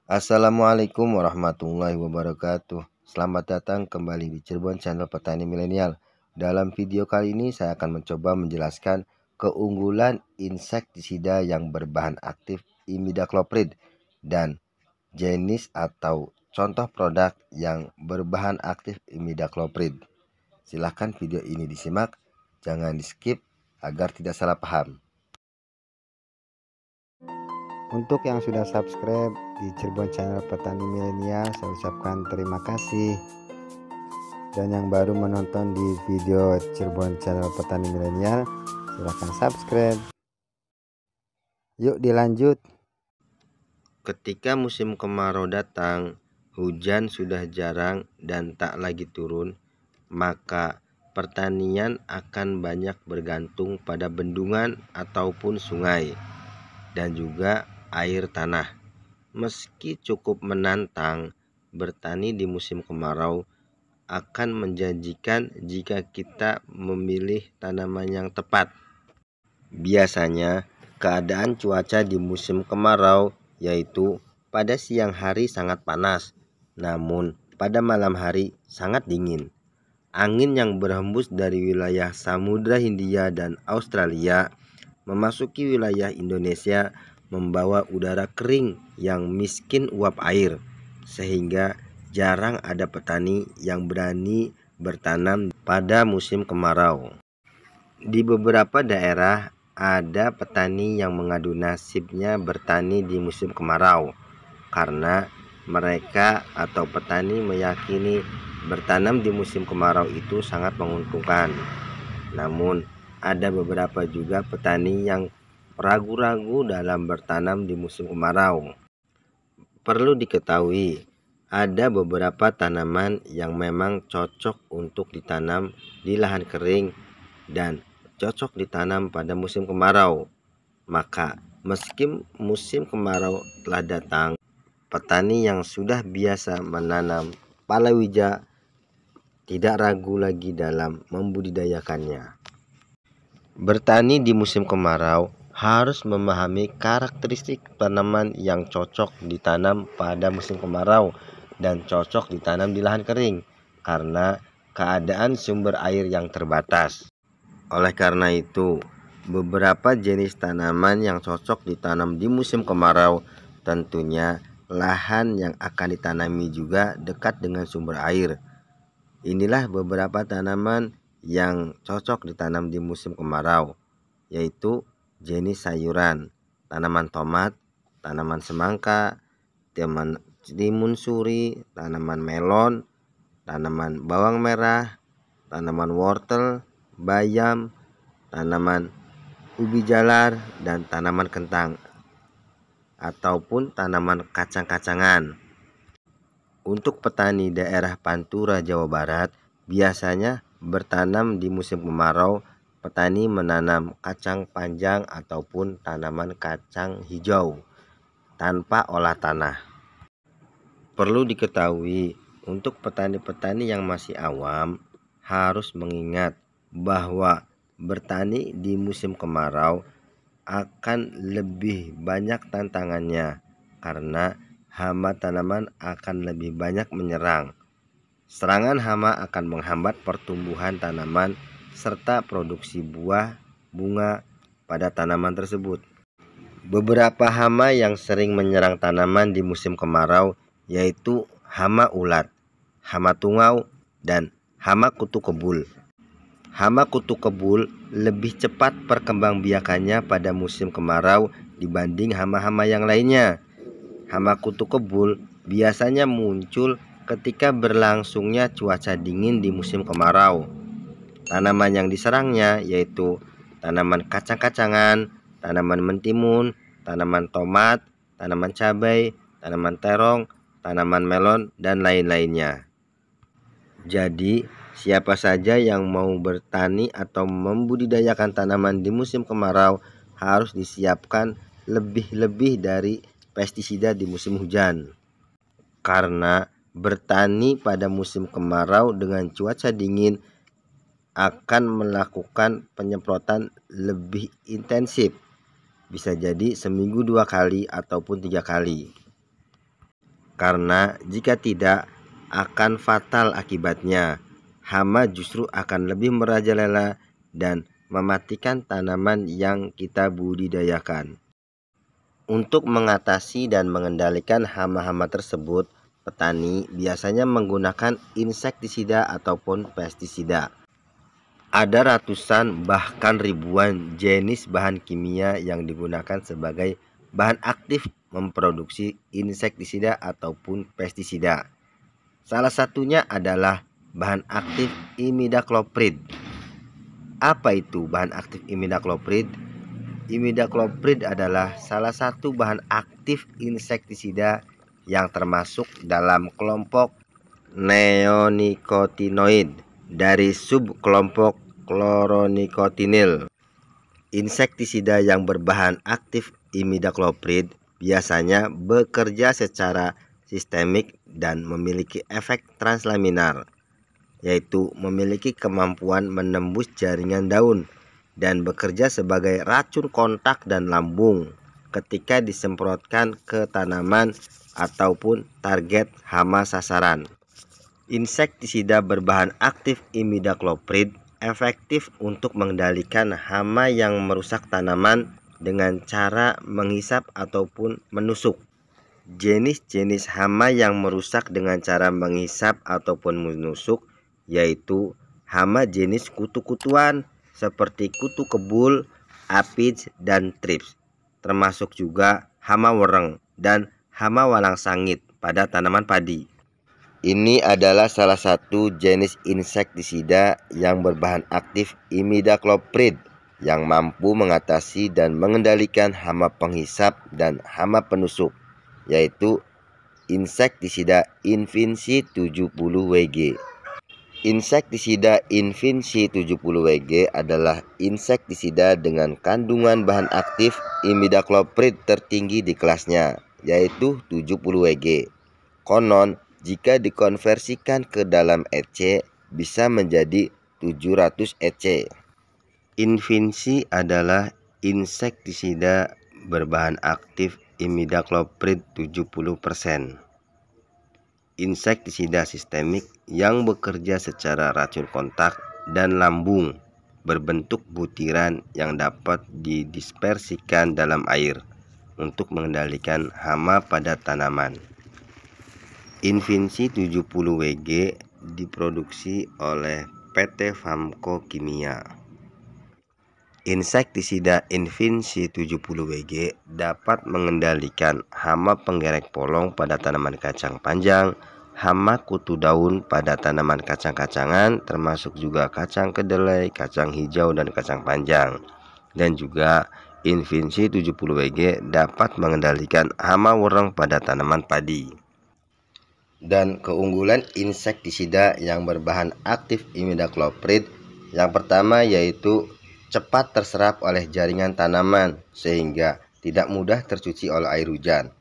Assalamualaikum warahmatullahi wabarakatuh. Selamat datang kembali di Cirebon Channel Petani Milenial. Dalam video kali ini saya akan mencoba menjelaskan keunggulan insektisida yang berbahan aktif imidacloprid dan jenis atau contoh produk yang berbahan aktif imidacloprid. Silahkan video ini disimak, jangan di skip agar tidak salah paham. Untuk yang sudah subscribe di Cirebon Channel Petani Milenial, saya ucapkan terima kasih. Dan yang baru menonton di video Cirebon Channel Petani Milenial, silahkan subscribe. Yuk dilanjut. Ketika musim kemarau datang, hujan sudah jarang dan tak lagi turun, maka pertanian akan banyak bergantung pada bendungan ataupun sungai dan juga air tanah. Meski cukup menantang, bertani di musim kemarau akan menjanjikan jika kita memilih tanaman yang tepat. Biasanya keadaan cuaca di musim kemarau yaitu pada siang hari sangat panas, namun pada malam hari sangat dingin. Angin yang berhembus dari wilayah Samudra Hindia dan Australia memasuki wilayah Indonesia membawa udara kering yang miskin uap air, sehingga jarang ada petani yang berani bertanam pada musim kemarau. Di beberapa daerah ada petani yang mengadu nasibnya bertani di musim kemarau karena mereka atau petani meyakini bertanam di musim kemarau itu sangat menguntungkan. Namun ada beberapa juga petani yang ragu-ragu dalam bertanam di musim kemarau. Perlu diketahui, ada beberapa tanaman yang memang cocok untuk ditanam di lahan kering dan cocok ditanam pada musim kemarau. Maka meski musim kemarau telah datang, petani yang sudah biasa menanam palawija tidak ragu lagi dalam membudidayakannya. Bertani di musim kemarau harus memahami karakteristik tanaman yang cocok ditanam pada musim kemarau dan cocok ditanam di lahan kering karena keadaan sumber air yang terbatas. Oleh karena itu, beberapa jenis tanaman yang cocok ditanam di musim kemarau tentunya lahan yang akan ditanami juga dekat dengan sumber air. Inilah beberapa tanaman yang cocok ditanam di musim kemarau, yaitu jenis sayuran, tanaman tomat, tanaman semangka, timun suri, tanaman melon, tanaman bawang merah, tanaman wortel, bayam, tanaman ubi jalar, dan tanaman kentang ataupun tanaman kacang-kacangan. Untuk petani daerah Pantura, Jawa Barat, biasanya bertanam di musim kemarau. Petani menanam kacang panjang ataupun tanaman kacang hijau tanpa olah tanah. Perlu diketahui, untuk petani-petani yang masih awam harus mengingat bahwa bertani di musim kemarau akan lebih banyak tantangannya karena hama tanaman akan lebih banyak menyerang. Serangan hama akan menghambat pertumbuhan tanaman serta produksi buah, bunga pada tanaman tersebut. Beberapa hama yang sering menyerang tanaman di musim kemarau yaitu hama ulat, hama tungau, dan hama kutu kebul. Hama kutu kebul lebih cepat perkembangbiakannya pada musim kemarau dibanding hama-hama yang lainnya. Hama kutu kebul biasanya muncul ketika berlangsungnya cuaca dingin di musim kemarau. Tanaman yang diserangnya yaitu tanaman kacang-kacangan, tanaman mentimun, tanaman tomat, tanaman cabai, tanaman terong, tanaman melon, dan lain-lainnya. Jadi, siapa saja yang mau bertani atau membudidayakan tanaman di musim kemarau harus disiapkan lebih-lebih dari pestisida di musim hujan. Karena bertani pada musim kemarau dengan cuaca dingin akan melakukan penyemprotan lebih intensif, bisa jadi seminggu 2 kali ataupun 3 kali. karena jika tidak akan fatal akibatnya. Hama justru akan lebih merajalela dan mematikan tanaman yang kita budidayakan. Untuk mengatasi dan mengendalikan hama-hama tersebut, petani biasanya menggunakan insektisida ataupun pestisida. Ada ratusan bahkan ribuan jenis bahan kimia yang digunakan sebagai bahan aktif memproduksi insektisida ataupun pestisida. Salah satunya adalah bahan aktif imidacloprid. Apa itu bahan aktif imidacloprid? Imidacloprid adalah salah satu bahan aktif insektisida yang termasuk dalam kelompok neonicotinoid dari subkelompok chloronicotinil. Insektisida yang berbahan aktif imidacloprid biasanya bekerja secara sistemik dan memiliki efek translaminar, yaitu memiliki kemampuan menembus jaringan daun dan bekerja sebagai racun kontak dan lambung ketika disemprotkan ke tanaman ataupun target hama sasaran. Insektisida berbahan aktif imidacloprid efektif untuk mengendalikan hama yang merusak tanaman dengan cara menghisap ataupun menusuk. Jenis-jenis hama yang merusak dengan cara menghisap ataupun menusuk yaitu hama jenis kutu-kutuan seperti kutu kebul, aphids, dan thrips, termasuk juga hama wereng dan hama walang sangit pada tanaman padi. Ini adalah salah satu jenis insektisida yang berbahan aktif imidacloprid yang mampu mengatasi dan mengendalikan hama penghisap dan hama penusuk, yaitu insektisida Infinsi 70WG. Insektisida Infinsi 70WG adalah insektisida dengan kandungan bahan aktif imidacloprid tertinggi di kelasnya, yaitu 70WG. Konon, jika dikonversikan ke dalam EC, bisa menjadi 700 EC. Infinsi adalah insektisida berbahan aktif imidacloprid 70%. Insektisida sistemik yang bekerja secara racun kontak dan lambung, berbentuk butiran yang dapat didispersikan dalam air untuk mengendalikan hama pada tanaman. Infinsi 70WG diproduksi oleh PT Famco Kimia. Insektisida Infinsi 70WG dapat mengendalikan hama penggerek polong pada tanaman kacang panjang, hama kutu daun pada tanaman kacang-kacangan, termasuk juga kacang kedelai, kacang hijau, dan kacang panjang. Dan juga Infinsi 70WG dapat mengendalikan hama wereng pada tanaman padi. Dan keunggulan insektisida yang berbahan aktif imidacloprid yang pertama yaitu cepat terserap oleh jaringan tanaman sehingga tidak mudah tercuci oleh air hujan.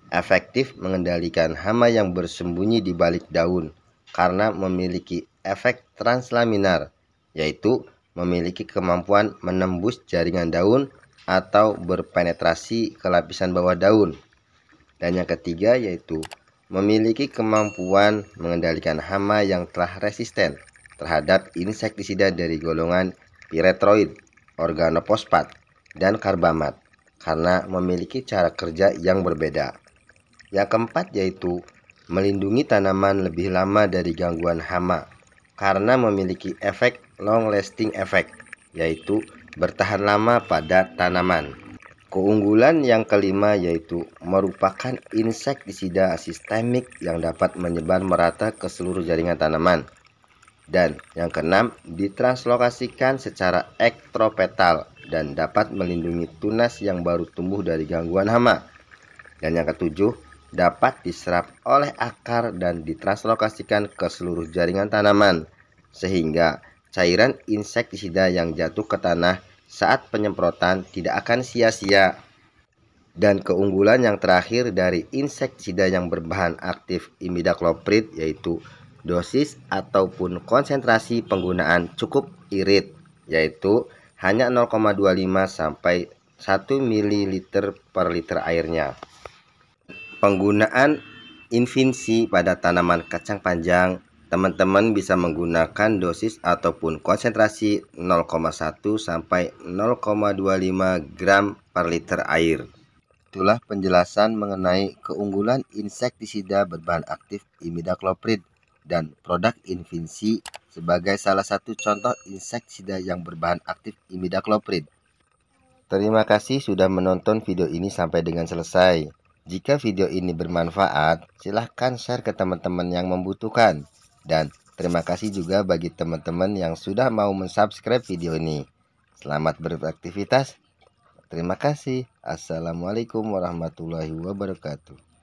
Efektif mengendalikan hama yang bersembunyi di balik daun karena memiliki efek translaminar, yaitu memiliki kemampuan menembus jaringan daun atau berpenetrasi ke lapisan bawah daun. Dan yang ketiga yaitu memiliki kemampuan mengendalikan hama yang telah resisten terhadap insektisida dari golongan piretroid, organofosfat, dan karbamat karena memiliki cara kerja yang berbeda. Yang keempat yaitu melindungi tanaman lebih lama dari gangguan hama karena memiliki efek long lasting effect, yaitu bertahan lama pada tanaman. Keunggulan yang kelima yaitu merupakan insektisida sistemik yang dapat menyebar merata ke seluruh jaringan tanaman. Dan yang keenam, ditranslokasikan secara ektropetal dan dapat melindungi tunas yang baru tumbuh dari gangguan hama. Dan yang ketujuh, dapat diserap oleh akar dan ditranslokasikan ke seluruh jaringan tanaman, sehingga cairan insektisida yang jatuh ke tanah saat penyemprotan tidak akan sia-sia. Dan keunggulan yang terakhir dari insektisida yang berbahan aktif imidacloprid yaitu dosis ataupun konsentrasi penggunaan cukup irit, yaitu hanya 0,25 sampai 1 ml per liter airnya. Penggunaan Infinsi pada tanaman kacang panjang, teman-teman bisa menggunakan dosis ataupun konsentrasi 0,1 sampai 0,25 gram per liter air. Itulah penjelasan mengenai keunggulan insektisida berbahan aktif imidacloprid dan produk Infinsi sebagai salah satu contoh insektisida yang berbahan aktif imidacloprid. Terima kasih sudah menonton video ini sampai dengan selesai. Jika video ini bermanfaat, silahkan share ke teman-teman yang membutuhkan. Dan terima kasih juga bagi teman-teman yang sudah mau mensubscribe video ini. Selamat beraktivitas. Terima kasih. Assalamualaikum warahmatullahi wabarakatuh.